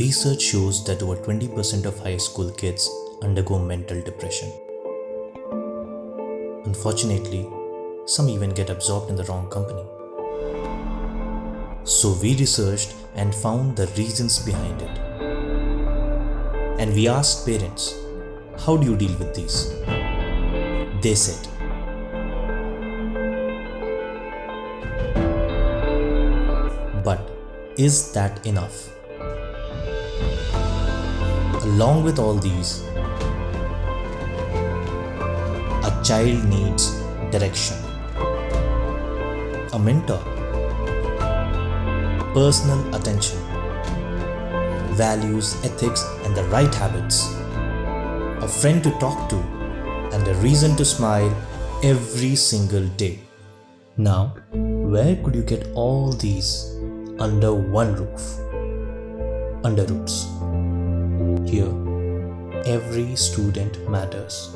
Research shows that over 20% of high school kids undergo mental depression. Unfortunately, some even get absorbed in the wrong company. So we researched and found the reasons behind it. And we asked parents, how do you deal with these? They said, but is that enough? Along with all these, a child needs direction, a mentor, personal attention, values, ethics, and the right habits, a friend to talk to, and a reason to smile every single day. Now, where could you get all these under one roof? Under Roots. Here, every student matters.